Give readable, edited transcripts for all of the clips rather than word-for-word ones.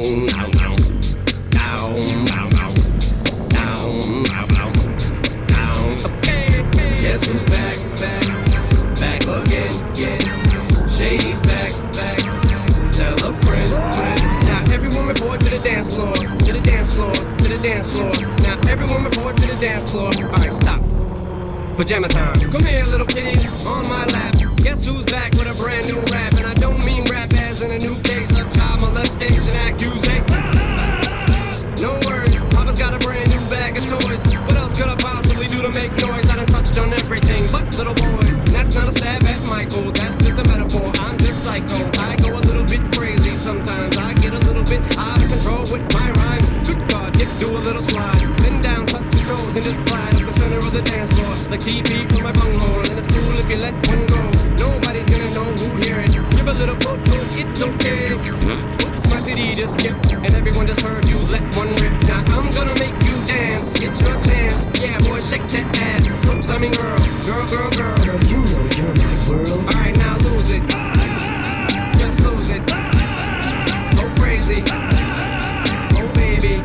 down, down, down, down, down, down, down, down, down. Okay, guess who's back, back again, yeah. Shady's back, tell a friend. Now everyone report to the dance floor, to the dance floor, to the dance floor. Now everyone report to the dance floor. Alright, stop. Pajama time. Come here, little kitties, on my lap. Guess who's back with a brand new rap? And I don't mean rap as in a new case of child molestation accusation. No worries, Papa's got a brand new bag of toys. What else could I possibly do to make noise? I done touched on everything but little boys. That's not a stab at Michael, that's just a metaphor. I'm just psycho, I go a little bit crazy sometimes. I get a little bit out of control with my rhymes. Good God, do a little slide. Bend down, touch your toes, and just glide up the center of the dance floor. Like TP from my bunghole, and it's cool if you let one go. Nobody's gonna know who'd hear it. Give a little boot, it's okay. Oops, my CD just skipped, and everyone just heard you let one rip. Now I'm gonna make you dance, get your chance. Yeah, boy, shake that ass. Oops, I mean girl. Girl, you know you're my world. Alright, now lose it. Just lose it. Go crazy. Oh baby,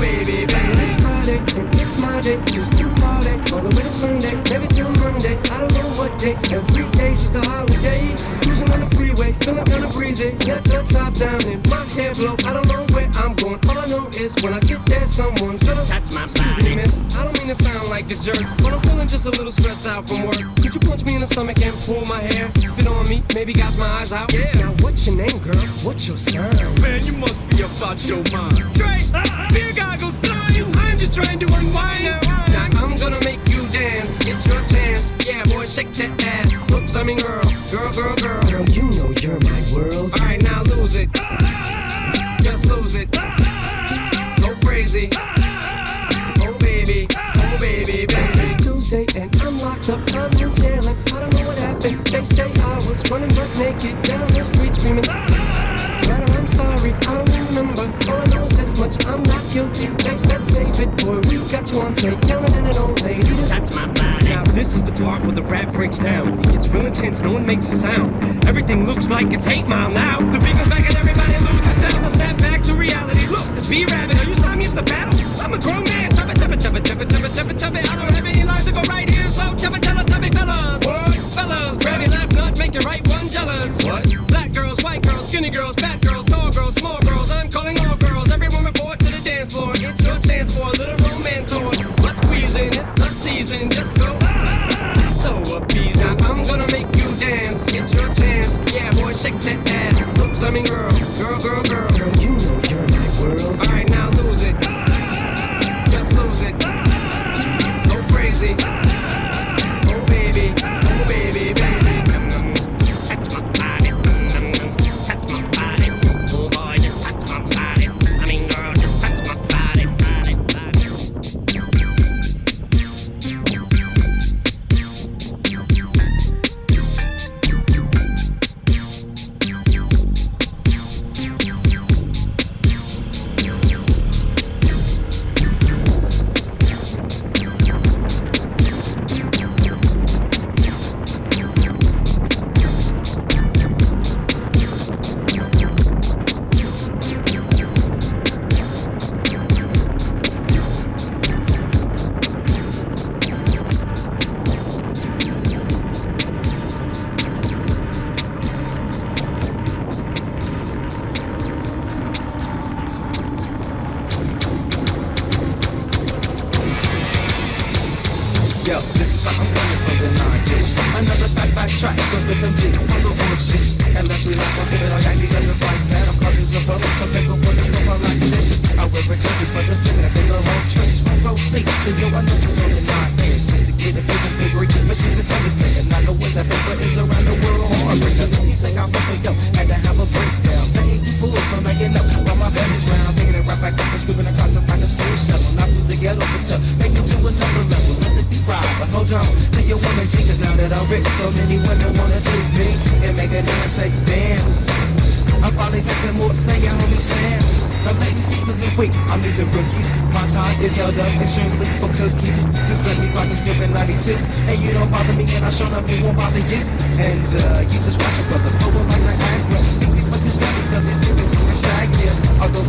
baby. It's Friday, and it's my day. Just to party, all the way to Sunday, maybe till Monday. I don't know what day. Every day's just a holiday. Cruising on the freeway, feeling kinda breezy. Got the top down and my hair blow. I don't know where I'm going. All I know is when I get there, someone's gonna touch my body. Miss, I don't mean to sound like the jerk, but I'm feeling just a little stressed out from work. Could you punch me in the stomach and pull my hair? Spit on me, maybe gouge my eyes out. Yeah. Now what's your name, girl? What's your sign? Man, you must be about your mind. Dre, beer goggles, blind. I'm just trying to unwind. Now I'm gonna make you dance. Get your chance. Yeah, boy, shake that ass. Oops, I mean girl. Girl, you know you're my world. Alright, now lose it. Just lose it. Go crazy. Oh baby, baby. It's Tuesday and I'm locked up, I'm in jail and I don't know what happened. They say I was running butt naked down the street screaming. But I'm sorry, I don't remember. All I know is this much, I'm not guilty. They said save it, boy, we got you on tape. Yelling at an old lady. That's my body. Now this is the part where the rap breaks down. It's real intense, no one makes a sound. Everything looks like it's 8 Mile now. The beat goes back and everybody loses sound. I'll snap back to reality. Look, it's B-Rabbit, are you signing me up the battle? I'm a grown man, chubby. I don't have any lines to go right here, so chubby, fellas. What? Fellas, grab your left nut, make your right one jealous. What? Black girls, white girls, skinny girls, fat girls, tall girls, small girls. I'm calling all girls. Everyone report to the dance floor. It's your chance for a little romance or what's squeezing? It's the season. Just go. So appeasing. Now I'm gonna make you dance. Get your chance. Yeah, boy, shake that ass. Oops, I mean girl. Girl, you know you're my world. Alright, now lose it. Just lose it. Go crazy. Oh baby, baby. Touch my body. Touch my body. Oh boy, just touch my body. I mean girl, just touch my body. Yo, this is how I'm coming for the non-dish. Another fat track, so good and deep. On the 106. Unless we like, I'll sit it on Yankee, doesn't fight that. I'm colors of fellow, so take a word, there's no one like it. I will protect you for the skin, that's in the wrong trench. Front row seat, the yo, I know she's on the 9 inch. Just to get a piece of paper, but she's a delegate. And I know when the paper is around the world. I bring the ladies, sing out for yo, had to have a breakdown. They ain't you fools, so now you know. While my belly's round, taking it right back up and scooping a concept like a school shell. Not through the ghetto, but take it to another level. But hold on to your woman cheaters now that I'm rich. So many women wanna do me and make a nigga say damn. I'm finally texting more than your homie Sam. The ladies keep looking weak, I'm the rookies. My time is held up extremely for cookies. Just let me rock this gripping 92. And you don't bother me and I show up, it won't bother you. And you just watch a brother forward like an Niagara. Think me fucking stop because if you just stack, yeah. Although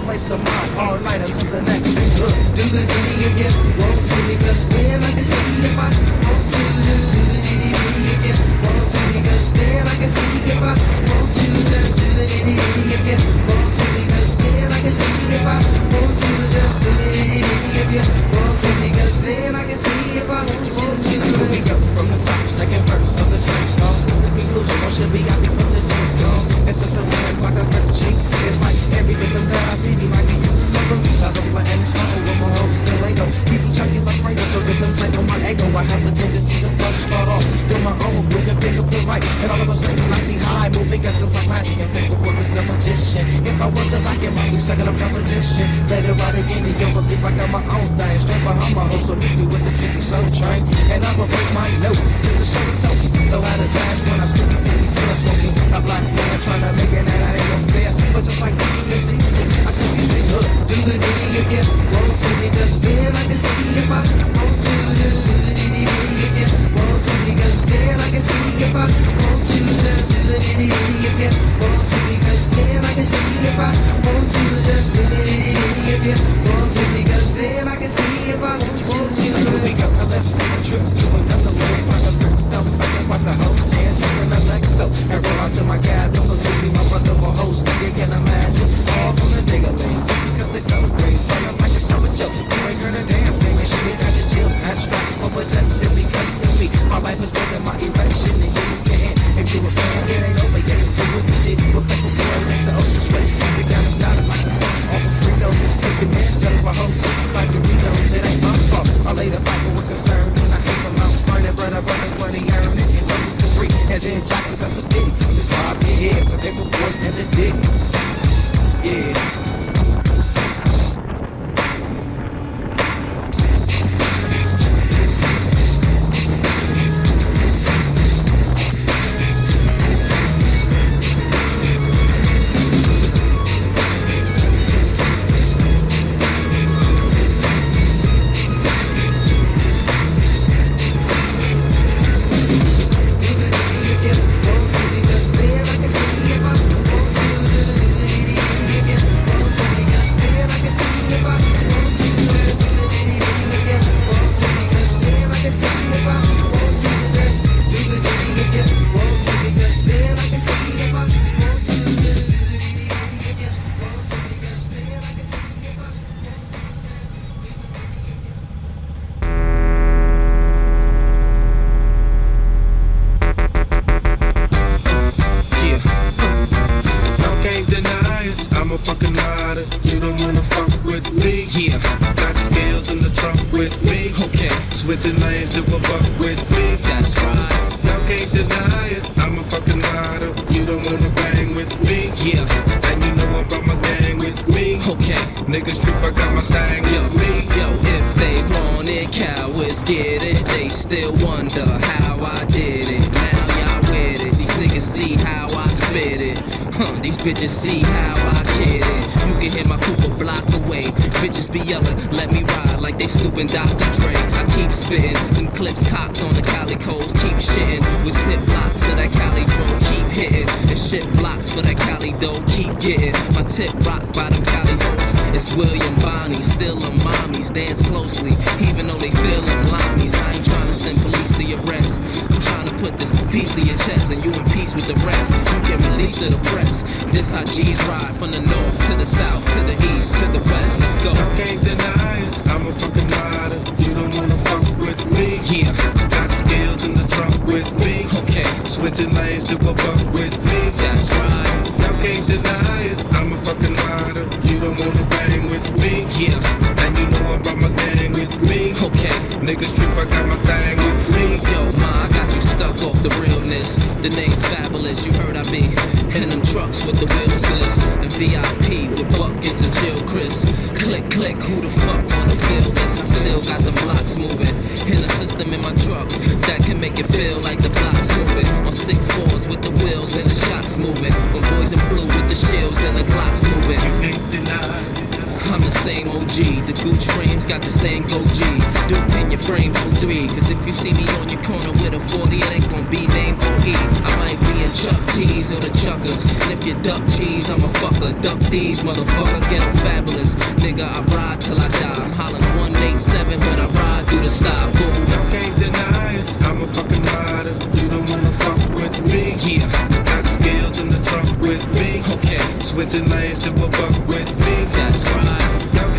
place of mine all night until the next day. Look, do the ditty if you want to, because then I can see if I want to. Just do the ditty if you want to, because then I can see if I want to. Just do the ditty if you want to, because then I can see if I want to. Just do the ditty if you want to, because then I can see if I want to. Here we go from the top, second verse of the same song. The conclusion, what should be got me from the deep gone. It's just a man like a red cheek. It's like every rhythm that I see me like you. Now those my enemies smile over my hoes and Lego. People chunky like Franco, so rhythm play on my ego. I have the tendency to flow to start off with my own moving, pick up the right. And all of a sudden I see high moving, cause it's like magic and paperwork is the magician. If I wasn't like him, I'd be second of competition. Later out again, you don't believe I got my own thing. Straight behind my hoe, so miss me with the tricky soul train. And I will break my note, just to show a token. Throw out his ass when I scoop it, then he feel smoking. A black man trying to make it, and that ain't no fair. But just like you can see, I tell you, look, do the ditty if you want to, because then I can see if I want to. Just do the ditty if you want to, because then I can see if I want to. Just do the ditty if you want to, because then I can see if I want to. Just do the ditty if you want to, because then I can see if I want to. Here we go, now let's take a trip to another land. Like a brick, dumb, like the host, tan, jumping a Lexo. And roll out to my cab, don't believe me, my brother will host. You can imagine all on the nigga lane. Just because they color grades, but I'm like a summer joke. You ain't heard a damn thing, and she get out the gym. Abstract for protection, because to me, my life is better than my erection. And you can, if you a fan, it ain't over yet. It's what we did, we're back with girl, next to ocean sweat. The guy that started like a fun, off of Frito. Take the man, jealous my hoes, like Doritos. It ain't my fault. I lay the Bible with concern, and I hate from out burning, brothers, money earning, and love is free. And then chocolate, that's a pity. Just bob your head for paperboy and the dick. Yeah. Switching lanes to a buck with me. That's right. Y'all can't deny it. I'm a fucking rider. You don't wanna bang with me. Yeah. And you know about my gang with me. Okay. Niggas trip, I got my thing with me. Yo, if they want it, cowards get it. They still wonder how I did it. Now y'all with it. These niggas see how I spit it. These bitches see how I kid it. You can hear my coupe a block away. Bitches be yelling, let me ride like they scooping Dr. Dre. I keep spitting, them clips cocked on the calicos. Keep shitting with zip blocks for that Cali bro. Keep hitting, and shit blocks for that Cali dough. Keep getting my tip rocked by them Cali hoes. It's William Bonnie, still them mommies. Dance closely, even though they feel like limeys. I ain't trying to send police to your arrest. I'm trying to put this piece to your chest, and you in peace with the rest. You can release to the press. This how G's ride from the north to the south, to the east, to the west. Let's go. I can't deny it. I'm a fucking rider. You don't wanna fuck with me. Yeah. Got skills in the trunk with me. Okay. Switching lanes to a buck with me. That's right. Y'all can't deny it. I'm a fucking rider. You don't wanna bang with me. Yeah. And you know about my gang with me. Okay. Niggas trip, I got my thing with me. Yo, ma, I got you stuck off the realness. The name's fabulous, you heard I be in them trucks with the wheels gliss. And VIP with buckets and chill Chris. Click, click, who the fuck wanna feel this? I still got the blocks moving. In a system in my truck that can make it feel like the blocks moving. On 6-4s with the wheels and the shots moving. When boys in blue with the shields and the clocks moving. You ain't denied. I'm the same OG, the Gooch frames got the same Go-G. Duke in your frame 03, cause if you see me on your corner with a 40, it ain't gon' be named OE. I might be in Chuck T's or the Chuckers, and if you duck cheese, I'm a fucker. Duck these, motherfucker, get on fab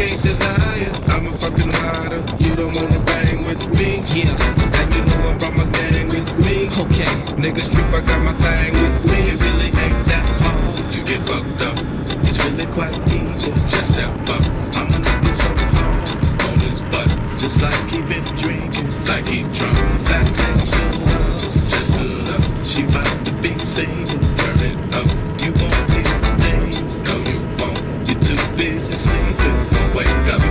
can't deny it. I'm a fucking rider. You don't wanna bang with me. Yeah. And you know I brought my gang with me. Okay. Niggas trip, I got my thing with me. It really ain't that hard to get fucked up. It's really quite easy. Just step up. I'ma knock him so hard on his butt. Just like he been drinking, like he drunk. That thing stood up, just stood up. She bout to be singing, turn it up. You won't get a thing, no you won't. You're too busy sleeping, don't wake up.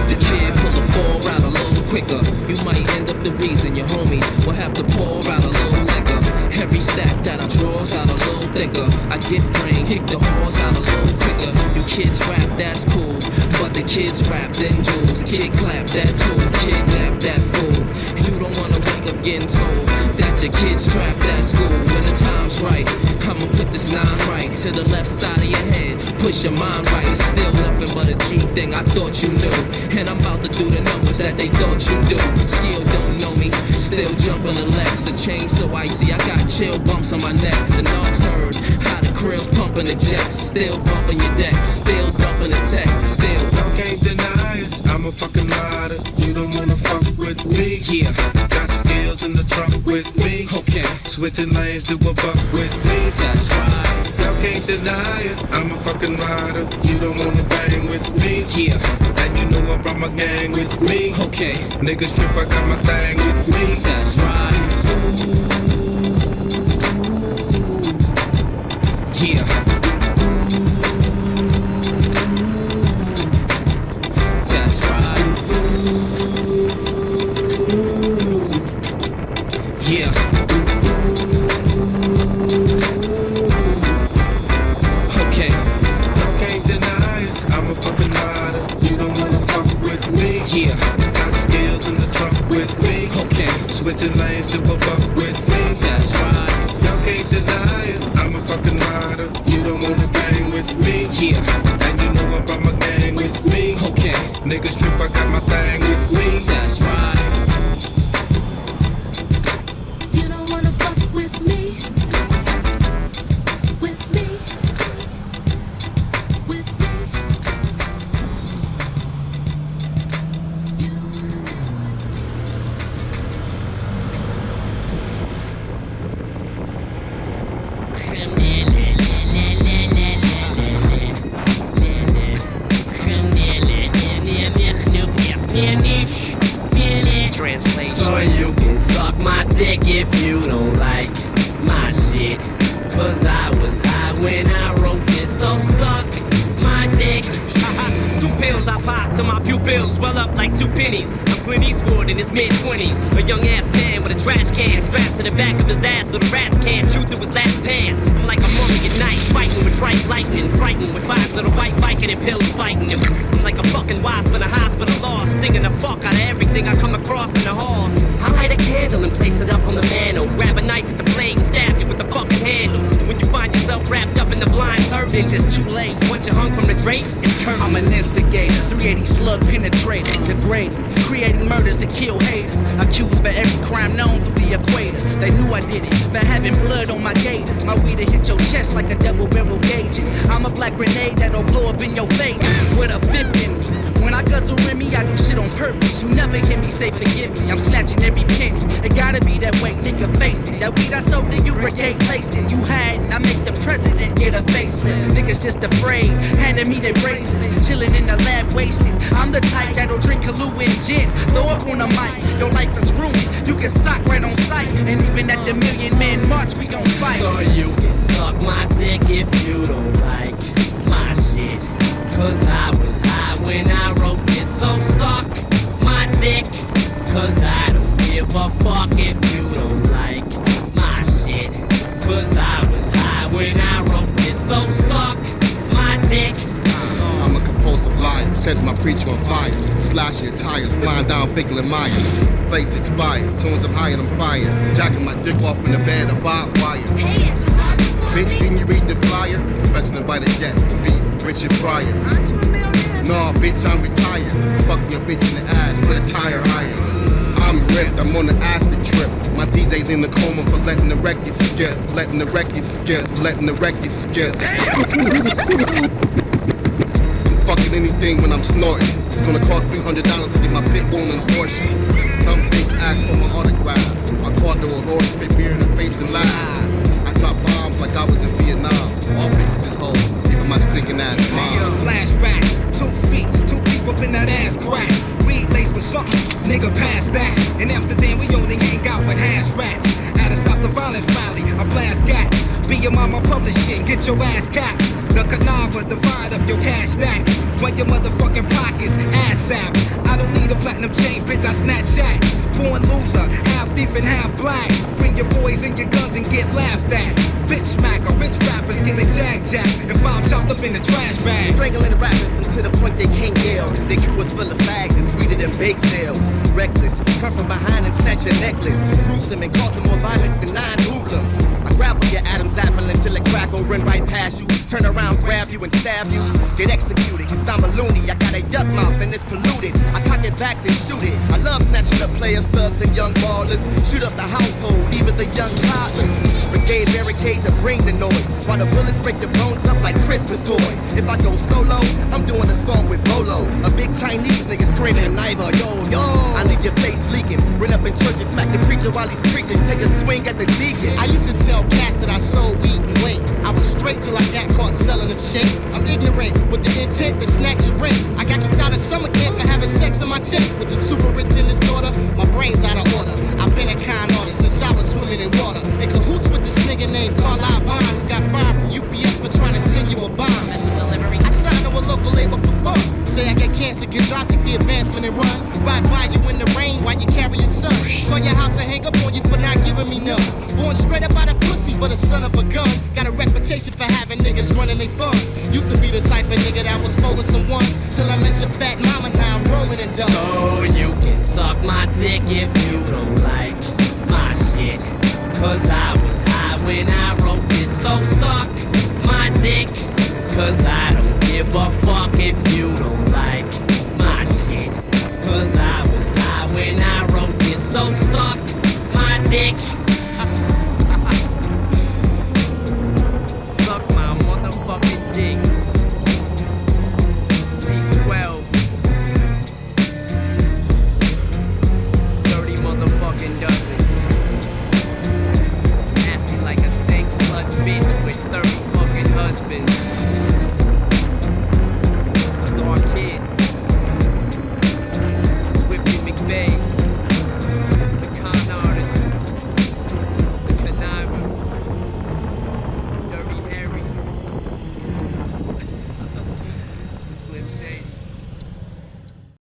The kid pull a 4 out a little quicker. You might end up the reason your homies will have to pour out a little liquor. Every stack that I draws out a little thicker. I get brain, kick the horse out a little quicker. You kids rap, that's cool, but the kids rap then jewels. Kid clap that tool, kidnap that fool. You don't wanna wake up getting told that your kid's trapped at school. When the time's right, I'ma put this 9 right to the left side of your head. Push your mind right, it's still nothing but a G thing I thought you knew. And I'm about to do the numbers that they thought you do. Still don't know me, still jumping the Lex. The chain so icy, I got chill bumps on my neck. The knocks heard, how the krill's pumping the jets. Still bumping your deck, still dumping the text. Still, I can't deny it. I'm a fucking rider. You don't wanna fuck with me. yeah, Got skills in the trunk with me. okay, Switching lanes to a buck with me. that's right, Y'all can't deny it. I'm a fucking rider. You don't wanna bang with me. yeah, And you know I brought my gang with me. okay, Niggas trip, I got my thing with me. that's right, yeah, that's right, yeah, okay, Y'all can't deny it. I'm a fucking rider. You don't wanna fuck with me. yeah, Got skills in the trunk with me. okay, Switching lanes to a buck with me. that's right, Y'all can't deny it. I'm a fucking rider. You don't wanna bang with me. yeah, And you know I brought my gang with me. okay, Niggas trip, I got my thing with me. that's right. You don't wanna fuck with me. With me. With me. Translation. So you can suck my dick if you don't like my shit. Cause I was high when I wrote this, so suck my dick. 2 pills I pop till my pupils swell up like 2 pennies. I'm Clint Eastwood in his mid-20s. A young ass man with a trash can strapped to the back of his ass so the rats can't shoot through his last pants. I'm like a mummy at night, fighting with bright lightning, frightened with 5 little white Viking and pills fighting him. I'm like a fucking wasp in a hospital lost, stinging the fuck out of everything I come across in the halls. I light a candle and place it up on the mantle. Grab a knife at the blade and stab you with the fucking handle. So when you find yourself wrapped up in the blind turban, It's just too late. once you hung from the drapes, it's curtains. I'm an instigator, 380 slug penetrating, degrading, creating murders to kill haters. Accused for every crime known through the equator. They knew I did it for having blood on my gators. My weed'll hit your chest like a double barrel gauging. I'm a black grenade that'll blow up in your face with a 50 in me. When I guzzle in me, I do shit on purpose. You never hear me say forgive me. I'm snatching every penny. It gotta be that way, nigga, face it. That weed I sold to you, brigade laced it. You had, and I make the president get a facelift. Niggas just afraid, handing me their bracelet. Chilling in the lab, wasted. I'm the type that'll drink Kahlua and gin. Throw up on the mic, your life is ruined. You can sock right on sight. And even at the Million Man March, we gon' fight. So you can suck my dick if you don't like my shit. Cause I was high when I wrote this, so suck my dick. Cause I don't give a fuck if you don't like my shit. Cause I was high when I wrote this, so suck my dick. I'm a compulsive liar, set my preacher on fire. Slashing your tires, flying down Fickle and Meyer. Face expired, soon as I'm high and I'm fired. Jacking my dick off in the bed of barbed wire. Bitch, didn't you read the flyer? Expecting to buy the jets to be Richard Pryor. Nah, bitch, I'm retired. Fucking your bitch in the ass with a tire iron. I'm ripped, I'm on the acid trip. My DJ's in the coma for letting the record skip. Letting the record skip, letting the record skip. I'm fucking anything when I'm snorting. It's gonna cost $300 to get my pit bull in a Porsche. Some things ask for my autograph. I called to a horse, spit beer in the face and laugh. I drop bombs like I was in Vietnam. All bitches just hold, even my stinking ass mom. Flashback, 2 feet, 2 deep up in that ass crack. Weed laced with something, nigga past that. And after then, we only hang out with hash rats. Had to stop the violence rally, I blast gas. Be your mama publishing, get your ass capped. The Canava, divide up your cash stack. Run your motherfucking pockets, ass out. I don't need a platinum chain, bitch, I snatch shack. Born loser, half thief and half black. Bring your boys and your guns and get laughed at. Bitch smacker, rich rappers get a jag. If I'm chopped up in the trash bag. Strangling the rappers until the point they can't yell. Cause they crew was full of fags and sweeter than bake sales. Reckless, come from behind and snatch your necklace. Gruesome and causing more violence than 9 hoodlums. I grab on your Adam's apple until it crackle, run right past you. Turn around, grab you and stab you. Get executed, cause I'm a loony. I got a duck mouth and it's polluted. I cock it back then shoot it. I love snatching up players, thugs and young ballers. Shoot up the household, even the young toddlers. Brigade barricade to bring the noise. While the bullets break your bones up like Christmas toys. If I go solo, I'm doing a song with Bolo. A big Chinese nigga screaming, Naiva, yo, yo. I leave your face leaking. Run up in church and smack the preacher while he's preaching. Take a swing at the deacon. I used to tell cats that I sold weed and weight. I was straight till I got caught selling them shit. I'm ignorant with the intent to snatch your ring. I got kicked out of summer camp for having sex in my tent with the super rich and his daughter. My brain's out of order. I've been a con artist since I was swimming in water. In cahoots with this nigga named Carlisle Vaughn, who got fired from UPS for trying to send you a bomb. I signed to a local label for fun. Say I get cancer, get dropped, take the advancement and run. Ride by you in the rain while you carry your son. Call your house and hang up on you for not giving me none. Born straight up out of pussy, but a son of a gun. Got a reputation for having niggas running their funds. Used to be the type of nigga that was folding some ones. Till I met your fat mama, now I'm rolling in dough. So you can suck my dick if you don't like my shit. Cause I was high when